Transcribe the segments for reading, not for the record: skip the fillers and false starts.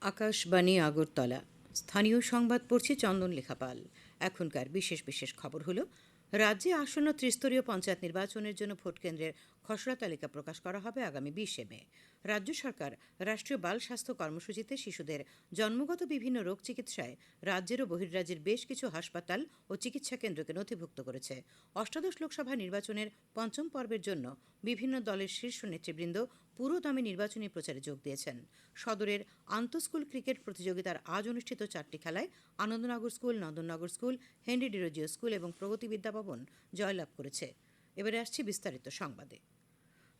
আকাশবাণী আগরতলা স্থানীয় সংবাদ পড়ছি চন্দন লেখাপাল। এখনকার বিশেষ বিশেষ খবর হলো, রাজ্যে আসন্ন ত্রিস্তরীয় পঞ্চায়েত নির্বাচনের জন্য ভোট কেন্দ্রের খসড়া তালিকা প্রকাশ করা হবে আগামী 20 মে। রাজ্য সরকার রাষ্ট্রীয় বাল স্বাস্থ্য কর্মসূচিতে শিশুদের জন্মগত বিভিন্ন রোগ চিকিৎসায় রাজ্যের ও বহির্রাজ্যের বেশ কিছু হাসপাতাল ও চিকিৎসা কেন্দ্রকে নথিভুক্ত করেছে। অষ্টাদশ লোকসভা নির্বাচনের পঞ্চম পর্বের জন্য বিভিন্ন দলের শীর্ষ নেতৃবৃন্দ পুরোদমে নির্বাচনী প্রচারে যোগ দিয়েছেন। সদরের আন্তঃস্কুল ক্রিকেট প্রতিযোগিতার আজ অনুষ্ঠিত 4টি খেলায় Anandanagar school, Nandannagar school, Henry Derozio school এবং প্রগতি বিদ্যাভবন জয়লাভ করেছে। এবারে আসছি বিস্তারিত সংবাদে।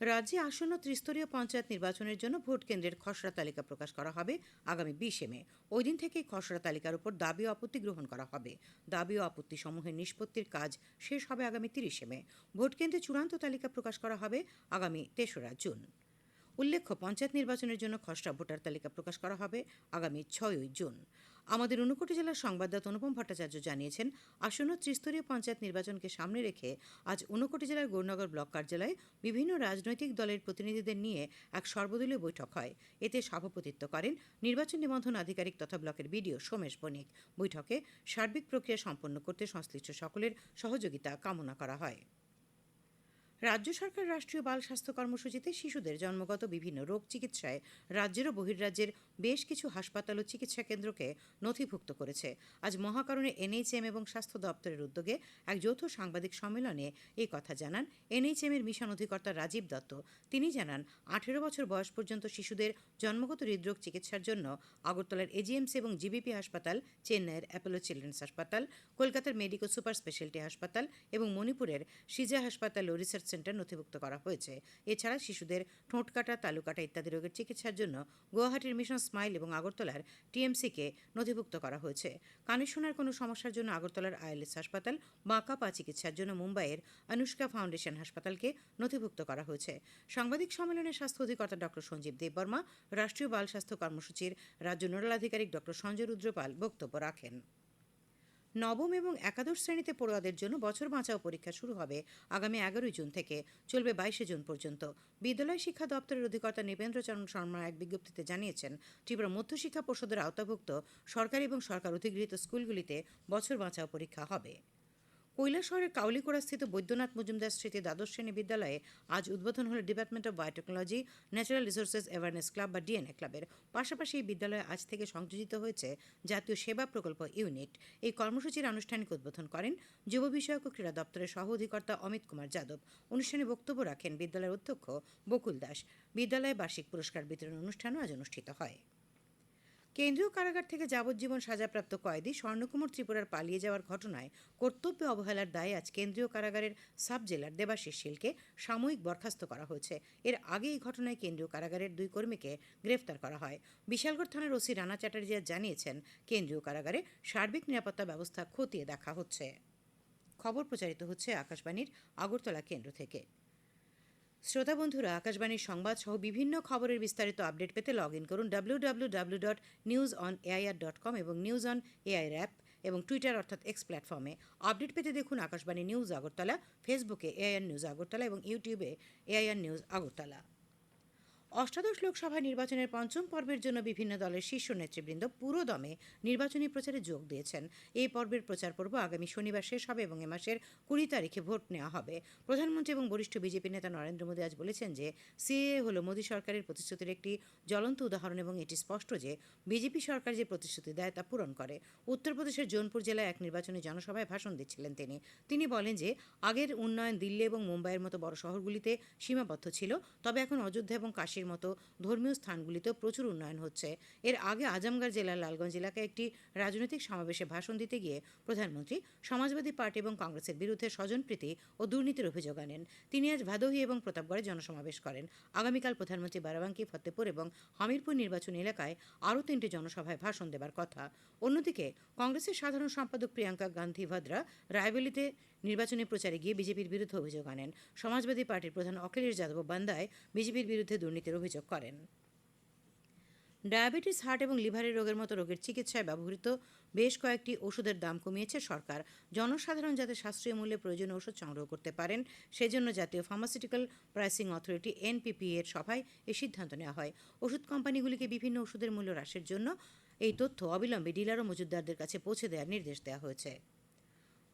রাজ্যে আসন্ন ত্রিস্তরীয় পঞ্চায়েত নির্বাচনের জন্য ভোট কেন্দ্রের খসড়া তালিকা প্রকাশ করা হবে আগামী 20 মে। ওই দিন থেকেই খসড়া তালিকার উপর দাবি ও আপত্তি গ্রহণ করা হবে। দাবি ও আপত্তি সমূহের নিষ্পত্তির কাজ শেষ হবে আগামী 30 মে। ভোট কেন্দ্রে চূড়ান্ত তালিকা প্রকাশ করা হবে আগামী 3রা জুন। উল্লেখ্য, পঞ্চায়েত নির্বাচনের জন্য খসড়া ভোটার তালিকা প্রকাশ করা হবে আগামী 6ই জুন। আমাদের ঊনকোটি জেলার সংবাদদাতা অনুপম ভট্টাচার্য জানিয়েছেন, আসন্ন ত্রিস্তরীয় পঞ্চায়েত নির্বাচনকে সামনে রেখে আজ ঊনকোটি জেলার গৌরনগর ব্লক কার্যালয়ে বিভিন্ন রাজনৈতিক দলের প্রতিনিধিদের নিয়ে এক সর্বদলীয় বৈঠক হয়। এতে সভাপতিত্ব করেন নির্বাচন নিবন্ধন আধিকারিক তথা ব্লকের বিডিও সোমেশ বণিক। বৈঠকে সার্বিক প্রক্রিয়া সম্পন্ন করতে সংশ্লিষ্ট সকলের সহযোগিতা কামনা করা হয়। রাজ্য সরকার রাষ্ট্রীয় বাল স্বাস্থ্য কর্মসূচিতে শিশুদের জন্মগত বিভিন্ন রোগ চিকিৎসায় রাজ্যের ও বহির্রাজ্যের বেশ কিছু হাসপাতাল ও চিকিৎসা কেন্দ্রকে নথিভুক্ত করেছে। আজ মহাকারণে এনএইচএম এবং স্বাস্থ্য দপ্তরের উদ্যোগে এক যৌথ সাংবাদিক সম্মেলনে এই কথা জানান এনএইচএম এর মিশন অধিকর্তা রাজীব দত্ত। তিনি জানান, 18 বছর বয়স পর্যন্ত শিশুদের জন্মগত হৃদরোগ চিকিৎসার জন্য আগরতলার এজিএমসি এবং জিবিপি হাসপাতাল, চেন্নাইয়ের অ্যাপোলো চিলড্রেন্স হাসপাতাল, কলকাতার মেডিকো সুপার স্পেশালিটি হাসপাতাল এবং মণিপুরের সিজা হাসপাতাল ও রিসার্চ সেন্টার নথিভুক্ত করা হয়েছে। এছাড়া শিশুদের ঠোঁটকাটা, তালুকাটা ইত্যাদি রোগের চিকিৎসার জন্য গুয়াহাটির মিশন স্মাইল এবং আগরতলার টিএমসিকে নথিভুক্ত করা হয়েছে। কানে শোনার কোনো সমস্যার জন্য আগরতলার আইএলএস হাসপাতাল, বাঁকা পা চিকিৎসার জন্য মুম্বাইয়ের অনুষ্কা ফাউন্ডেশন হাসপাতালকে নথিভুক্ত করা হয়েছে। সাংবাদিক সম্মেলনে স্বাস্থ্য অধিকর্তা ডক্টর সঞ্জীব দেববর্মা, রাষ্ট্রীয় বাল স্বাস্থ্য কর্মসূচির রাজ্য নোডাল আধিকারিক ডক্টর সঞ্জয় রুদ্রপাল বক্তব্য রাখেন। নবম এবং একাদশ শ্রেণীতে পড়ুয়াদের জন্য বছর বাঁচাও পরীক্ষা শুরু হবে আগামী 11 জুন থেকে, চলবে 22 জুন পর্যন্ত। বিদ্যালয় শিক্ষা দপ্তরের অধিকর্তা নৃপেন্দ্রচরণ শর্মা এক বিজ্ঞপ্তিতে জানিয়েছেন, ত্রিপুরা মধ্যশিক্ষা পর্ষদের আওতাভুক্ত সরকারি এবং সরকার অধিগৃহীত স্কুলগুলিতে বছর বাঁচাও পরীক্ষা হবে। কৈলাসহরের কাউলিকোড়াস্থিত বৈদ্যনাথ মজুমদার স্মৃতি দ্বাদশ শ্রেণী বিদ্যালয়ে আজ উদ্বোধন হল department of biotechnology natural resources awareness club বা ডিএনএ ক্লাবের। পাশাপাশি এই বিদ্যালয়ে আজ থেকে সংযোজিত হয়েছে জাতীয় সেবা প্রকল্প ইউনিট। এই কর্মসূচির আনুষ্ঠানিক উদ্বোধন করেন যুব বিষয়ক ও ক্রীড়া দপ্তরের সহ অধিকর্তা অমিত কুমার যাদব। অনুষ্ঠানে বক্তব্য রাখেন বিদ্যালয়ের অধ্যক্ষ বকুল দাস। বিদ্যালয়ে বার্ষিক পুরস্কার বিতরণ অনুষ্ঠানও আজ অনুষ্ঠিত হয়। কেন্দ্রীয় কারাগার থেকে যাবজ্জীবন সাজাপ্রাপ্ত কয়েদি স্বর্ণকুমার ত্রিপুরার পালিয়ে যাওয়ার ঘটনায় কর্তব্যে অবহেলার দায়ে আজ কেন্দ্রীয় কারাগারের সাব জেলার দেবাশিস শীলকে সাময়িক বরখাস্ত করা হয়েছে। এর আগে এই ঘটনায় কেন্দ্রীয় কারাগারের 2 কর্মীকে গ্রেফতার করা হয়। বিশালগড় থানার ওসি রানা চ্যাটার্জি জানিয়েছেন, কেন্দ্রীয় কারাগারে সার্বিক নিরাপত্তা ব্যবস্থা খতিয়ে দেখা হচ্ছে। খবর প্রচারিত হচ্ছে আকাশবাণীর আগরতলা কেন্দ্র থেকে। শ্রোতা বন্ধুরা, আকাশবাণীর সংবাদ সহ বিভিন্ন খবরের বিস্তারিত আপডেট পেতে লগ ইন করুন www.newsonair.com এবং নিউজ অন এআইআর অ্যাপ এবং টুইটার অর্থাৎ এক্স প্ল্যাটফর্মে। আপডেট পেতে দেখুন আকাশবাণী নিউজ আগরতলা, ফেসবুকে এআইআর নিউজ আগরতলা এবং ইউটিউবে এআইআর নিউজ আগরতলা। অষ্টাদশ লোকসভা নির্বাচনের পঞ্চম পর্বের জন্য বিভিন্ন দলের শীর্ষ নেতৃবৃন্দ পুরোদমে নির্বাচনী প্রচারে যোগ দিয়েছেন। এই পর্বের প্রচার পর্ব আগামী শনিবার শেষ হবে এবং এ মাসের 20 তারিখে ভোট নেওয়া হবে। প্রধানমন্ত্রী এবং বরিষ্ঠ বিজেপি নেতা নরেন্দ্র মোদী আজ বলেছেন যে সিএএ হল মোদী সরকারের প্রতিশ্রুতির একটি জ্বলন্ত উদাহরণ এবং এটি স্পষ্ট যে বিজেপি সরকার যে প্রতিশ্রুতি দেয় তা পূরণ করে। উত্তরপ্রদেশের জৌনপুর জেলায় এক নির্বাচনী জনসভায় ভাষণ দিচ্ছিলেন তিনি বলেন যে আগের উন্নয়ন দিল্লি এবং মুম্বাইয়ের মতো বড় শহরগুলিতে সীমাবদ্ধ ছিল, তবে এখন অযোধ্যা এবং কাশীর মতো ধর্মীয় স্থানগুলিতেও প্রচুর উন্নয়ন হচ্ছে। এর আগে আজমগড় জেলার লালগঞ্জ এলাকায় একটি রাজনৈতিক সমাবেশে ভাষণ দিতে গিয়ে প্রধানমন্ত্রী সমাজবাদী পার্টি এবং কংগ্রেসের বিরুদ্ধে স্বজনপ্রীতি ও দুর্নীতির অভিযোগ আনেন। তিনি আজ ভাদোহী এবং প্রতাপগড়ে জনসমাবেশ করেন। আগামীকাল প্রধানমন্ত্রী বারাবাঙ্কি, ফতেপুর এবং হমিরপুর নির্বাচনী এলাকায় আরও 3টি জনসভায় ভাষণ দেবার কথা। অন্যদিকে কংগ্রেসের সাধারণ সম্পাদক প্রিয়াঙ্কা গান্ধী ভাদ্রা রায়বেলিতে নির্বাচনী প্রচারে গিয়ে বিজেপির বিরুদ্ধে অভিযোগ আনেন। সমাজবাদী পার্টির প্রধান অখিলেশ যাদব বান্দায় বিজেপির বিরুদ্ধে দুর্নীতির অভিযোগ করেন। ডায়াবেটিস, হার্ট এবং লিভারের রোগের মতো রোগের চিকিৎসায় ব্যবহৃত বেশ কয়েকটি ওষুধের দাম কমিয়েছে সরকার। জনসাধারণ যাতে সাশ্রয়ী মূল্যে প্রয়োজনীয় ওষুধ সংগ্রহ করতে পারেন, সেজন্য জাতীয় ফার্মাসিউটিক্যাল প্রাইসিং অথরিটি এনপিপি এর সভায় এই সিদ্ধান্ত নেওয়া হয়। ওষুধ কোম্পানিগুলিকে বিভিন্ন ওষুধের মূল্য হ্রাসের জন্য এই তথ্য অবিলম্বে ডিলার ও মজুতদারদের কাছে পৌঁছে দেওয়ার নির্দেশ দেওয়া হয়েছে।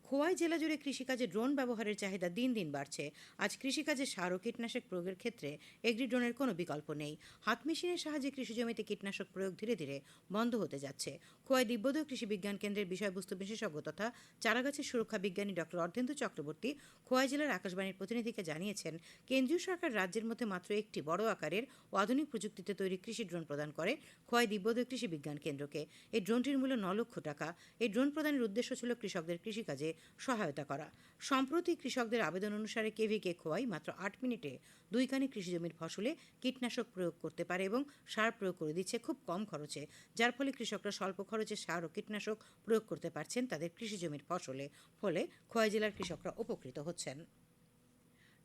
খোয়াই জেলা জুড়ে কৃষিকাজে ড্রোন ব্যবহারের চাহিদা দিন দিন বাড়ছে। আজ কৃষিকাজে সার ও কীটনাশক প্রয়োগের ক্ষেত্রে এগ্রি ড্রোনের কোনো বিকল্প নেই। হাত মেশিনের সাহায্যে কৃষিজমিতে কীটনাশক প্রয়োগ ধীরে ধীরে বন্ধ হতে যাচ্ছে। খোয়াই দিব্যোদয় কৃষি বিজ্ঞান কেন্দ্রের বিষয়বস্তু বিশেষজ্ঞ তথা চারাগাছের সুরক্ষা বিজ্ঞানী ডক্টর অর্ধেন্দু চক্রবর্তী খোয়াই জেলার আকাশবাণীর প্রতিনিধিকে জানিয়েছেন, কেন্দ্রীয় সরকার রাজ্যের মধ্যে মাত্র একটি বড় আকারের ও আধুনিক প্রযুক্তিতে তৈরি কৃষি ড্রোন প্রদান করে খোয়াই দিব্যোদয় কৃষি বিজ্ঞান কেন্দ্রকে। এই ড্রোনটির মূল্য 9 লক্ষ টাকা। এই ড্রোন প্রদানের উদ্দেশ্য ছিল কৃষকদের কৃষিকাজে সহায়তা করা। সম্প্রতি কৃষকদের আবেদন অনুসারে কেভিকে খোয়াই মাত্র 8 মিনিটে 2 কানি কৃষিজমির ফসলে কীটনাশক প্রয়োগ করতে পারে এবং সার প্রয়োগ করে দিচ্ছে খুব কম খরচে, যার ফলে কৃষকরা স্বল্প খরচে সার ও কীটনাশক প্রয়োগ করতে পারছেন তাদের কৃষিজমির ফসলে। ফলে খোয়াই জেলার কৃষকরা উপকৃত হচ্ছেন।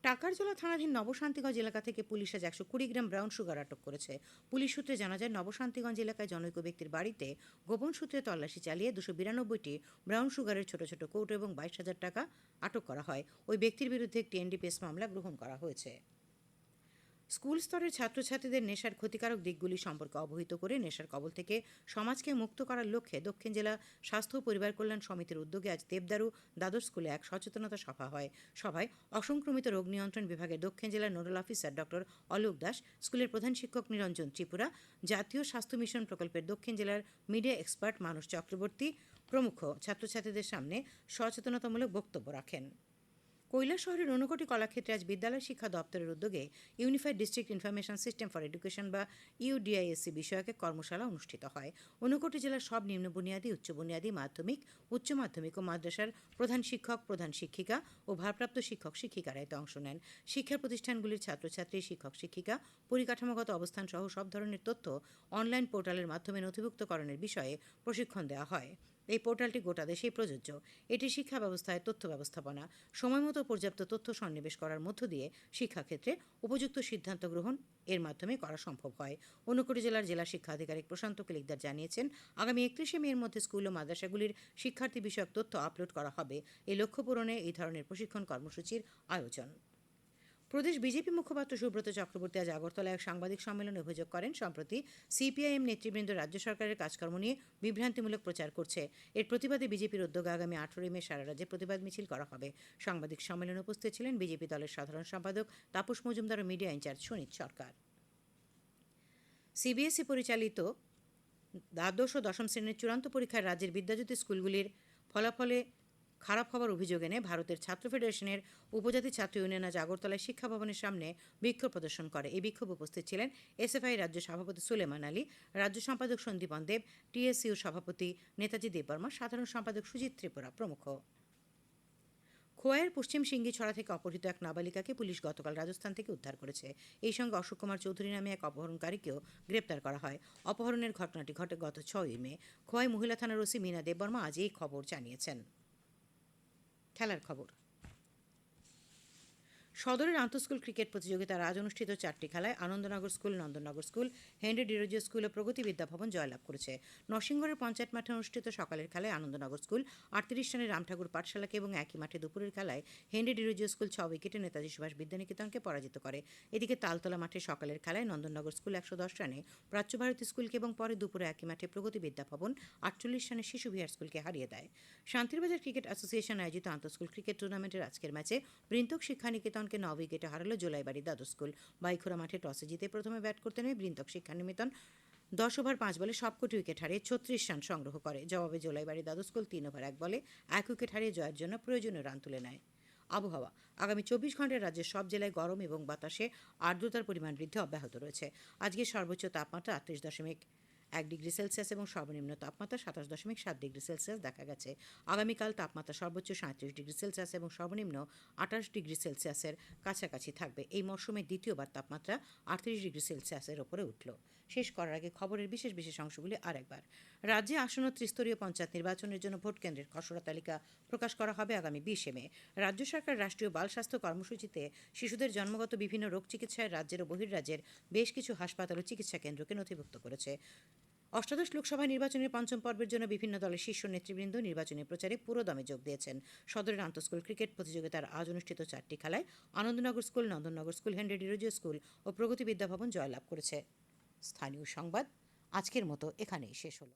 টাকারজলা থানাধীন নবশান্তিগঞ্জ এলাকা থেকে পুলিশ আজ 120 গ্রাম ব্রাউন সুগার আটক করেছে। পুলিশ সূত্রে জানা যায়, নবশান্তিগঞ্জ এলাকায় জনৈক ব্যক্তির বাড়িতে গোপন সূত্রে তল্লাশি চালিয়ে 292টি ব্রাউন সুগারের ছোট ছোট কৌটো এবং 22,000 টাকা আটক করা হয়। ওই ব্যক্তির বিরুদ্ধে একটি এনডিপিএস মামলা গ্রহণ করা হয়েছে। স্কুল স্তরের ছাত্রছাত্রীদের নেশার ক্ষতিকারক দিকগুলি সম্পর্কে অবহিত করে নেশার কবল থেকে সমাজকে মুক্ত করার লক্ষ্যে দক্ষিণ জেলা স্বাস্থ্য ও পরিবার কল্যাণ সমিতির উদ্যোগে আজ দেবদারু দ্বাদশ স্কুলে এক সচেতনতা সভা হয়। সভায় অসংক্রমিত রোগ নিয়ন্ত্রণ বিভাগের দক্ষিণ জেলার nodal officer doctor Alok Das, স্কুলের প্রধান শিক্ষক নিরঞ্জন ত্রিপুরা, জাতীয় স্বাস্থ্য মিশন প্রকল্পের দক্ষিণ জেলার মিডিয়া এক্সপার্ট মানস চক্রবর্তী প্রমুখ ছাত্রছাত্রীদের সামনে সচেতনতামূলক বক্তব্য রাখেন। কৈলাসহরের ঊনকোটি কলাক্ষেত্রে আজ বিদ্যালয় শিক্ষা দপ্তরের উদ্যোগে unified district information system for education বা ইউডিআইএসসি বিষয়ক এক কর্মশালা অনুষ্ঠিত হয়। ঊনকোটি জেলার সব নিম্ন বুনিয়াদী, উচ্চ বুনিয়াদী, মাধ্যমিক, উচ্চ মাধ্যমিক ও মাদ্রাসার প্রধান শিক্ষক, প্রধান শিক্ষিকা ও ভারপ্রাপ্ত শিক্ষক শিক্ষিকারা এতে অংশ নেন। শিক্ষা প্রতিষ্ঠানগুলির ছাত্রছাত্রী, শিক্ষক শিক্ষিকা পরিকাঠামোগত অবস্থান সহ সব ধরনের তথ্য অনলাইন পোর্টালের মাধ্যমে নথিভুক্তকরণের বিষয়ে প্রশিক্ষণ দেওয়া হয়। এই পোর্টালটি গোটা দেশেই প্রযোজ্য। এটি শিক্ষা ব্যবস্থায় তথ্য ব্যবস্থাপনা, সময়মতো পর্যাপ্ত তথ্য সন্নিবেশ করার মধ্য দিয়ে শিক্ষাক্ষেত্রে উপযুক্ত সিদ্ধান্ত গ্রহণ এর মাধ্যমে করা সম্ভব হয়। ঊনকোটি জেলার জেলা শিক্ষা আধিকারিক প্রশান্ত কিলিকদার জানিয়েছেন, আগামী 31শে মের মধ্যে স্কুল ও মাদ্রাসাগুলির শিক্ষার্থী বিষয়ক তথ্য আপলোড করা হবে। এই লক্ষ্য পূরণে এই ধরনের প্রশিক্ষণ কর্মসূচির আয়োজন। প্রদেশ বিজেপি মুখপাত্র সুব্রত চক্রবর্তী আজ আগরতলায় এক সাংবাদিক সম্মেলনে অভিযোগ করেন, সম্প্রতি সিপিআইএম নেতৃবৃন্দ রাজ্য সরকারের কাজকর্ম নিয়ে বিভ্রান্তিমূলক প্রচার করছে। এর প্রতিবাদে বিজেপির উদ্যোগে আগামী 18 মে সারা রাজ্যে প্রতিবাদ মিছিল করা হবে। সাংবাদিক সম্মেলনে উপস্থিত ছিলেন বিজেপি দলের সাধারণ সম্পাদক তাপস মজুমদার ও মিডিয়া ইনচার্জ সুনীত সরকার। সিবিএসই পরিচালিত দ্বাদশ ও দশম শ্রেণীর চূড়ান্ত পরীক্ষায় রাজ্যের বিদ্যাজ্যোতি স্কুলগুলির ফলাফলে খারাপ হওয়ার অভিযোগ এনে ভারতের ছাত্র ফেডারেশনের উপজাতি ছাত্র ইউনিয়ন আজ আগরতলায় শিক্ষা ভবনের সামনে বিক্ষোভ প্রদর্শন করে। এই বিক্ষোভ উপস্থিত ছিলেন এসএফআই রাজ্য সভাপতি সুলেমান আলী, রাজ্য সম্পাদক সন্দীপন দেব, টিএসইউর সভাপতি নেতাজি দেববর্মা, সাধারণ সম্পাদক সুজিত ত্রিপুরা প্রমুখ। খোয়াইয়ের পশ্চিম সিঙ্গিছড়া থেকে অপহৃত এক নাবালিকাকে পুলিশ গতকাল রাজস্থান থেকে উদ্ধার করেছে। এই সঙ্গে অশোক কুমার চৌধুরী নামে এক অপহরণকারীকেও গ্রেপ্তার করা হয়। অপহরণের ঘটনাটি ঘটে গত 6 মে। খোয়াই মহিলা থানার ওসি মিনা দেববর্মা আজ এই খবর জানিয়েছেন। খেলার খবর। সদরের আন্তঃস্কুল ক্রিকেট প্রতিযোগিতার আজ অনুষ্ঠিত 4টি খেলায় Anandanagar school, Nandannagar school, Henry Derozio school ও প্রগতি বিদ্যা ভবন জয়লাভ করেছে। নরসিংগড়ের পঞ্চায়েত মাঠে অনুষ্ঠিত সকালের খেলায় আনন্দনগর স্কুল 38 রানে রামঠাকুর পাঠশালাকে এবং একই মাঠে দুপুরের খেলায় হেনরি ডিরোজিও স্কুল 6 উইকেটে নেতাজি সুভাষ বিদ্যানিকেতনকে পরাজিত করে। এদিকে তালতলা মাঠে সকালের খেলায় নন্দননগর স্কুল 110 রানে প্রাচ্যভারতী স্কুলকে এবং পরে দুপুরে একই মাঠে প্রগতি বিদ্যা ভবন 48 রানে শিশু বিহার স্কুলকে হারিয়ে দেয়। শান্তিরবাজার ক্রিকেট অ্যাসোসিয়েশন আয়োজিত আন্তঃস্কুল ক্রিকেট টুর্নামেন্টের আজকের ম্যাচে বৃন্তক শিক্ষানিকেতনকে 9 উইকেটে হারালো জোলাইবাড়ি দ্বাদশ স্কুল। বাইখোরা মাঠে টসে জিতে প্রথমে ব্যাট করতে নেমে বৃন্তক শিক্ষানিকেতন 10 ওভার 5 বলে সবকটি উইকেট হারিয়ে 36 রান সংগ্রহ করে। জবাবে জোলাইবাড়ি দ্বাদশ স্কুল 3 ওভার 1 বলে 1 উইকেট হারিয়ে জয়ের জন্য প্রয়োজনীয় রান তুলে নেয়। আবহাওয়া। আগামী 24 ঘন্টায় রাজ্যের সব জেলায় গরম এবং বাতাসে আর্দ্রতার পরিমাণ বৃদ্ধি অব্যাহত রয়েছে। আজকে সর্বোচ্চ তাপমাত্রা 38.1 1 ডিগ্রি সেলসিয়াস এবং সর্বনিম্ন তাপমাত্রা 27.7 ডিগ্রি সেলসিয়াস দেখা গেছে। আগামীকাল তাপমাত্রা সর্বোচ্চ 37 ডিগ্রি সেলসিয়াস এবং সর্বনিম্ন 28 ডিগ্রি সেলসিয়াসের কাছাকাছি থাকবে। এই মৌসুমে দ্বিতীয়বার তাপমাত্রা 38 ডিগ্রি সেলসিয়াসের ওপরে উঠল। শেষ করার আগে খবরের বিশেষ বিশেষ অংশগুলি আরেকবার। রাজ্যে আসন্ন ত্রিস্তরীয় পঞ্চায়েত নির্বাচনের জন্য ভোট কেন্দ্রের খসড়া তালিকা প্রকাশ করা হবে আগামী 20 মে। রাজ্য সরকার রাষ্ট্রীয় বাল স্বাস্থ্য কর্মসূচিতে শিশুদের জন্মগত বিভিন্ন রোগ চিকিৎসায় রাজ্যের ও বহির্রাজ্যের বেশ কিছু হাসপাতাল ও চিকিৎসা কেন্দ্রকে নথিভুক্ত করেছে। অষ্টাদশ লোকসভা নির্বাচনের পঞ্চম পর্বের জন্য বিভিন্ন দলের শীর্ষ নেতৃবৃন্দ নির্বাচনী প্রচারে পুরোদমে যোগ দিয়েছেন। সদরের আন্তঃস্কুল ক্রিকেট প্রতিযোগিতার আজ অনুষ্ঠিত 4টি খেলায় Anandanagar school, Nandannagar school, Henry Derozio school ও প্রগতি বিদ্যাভবন জয়লাভ করেছে। স্থানীয় সংবাদ আজকের মতো এখানেই শেষ হলো।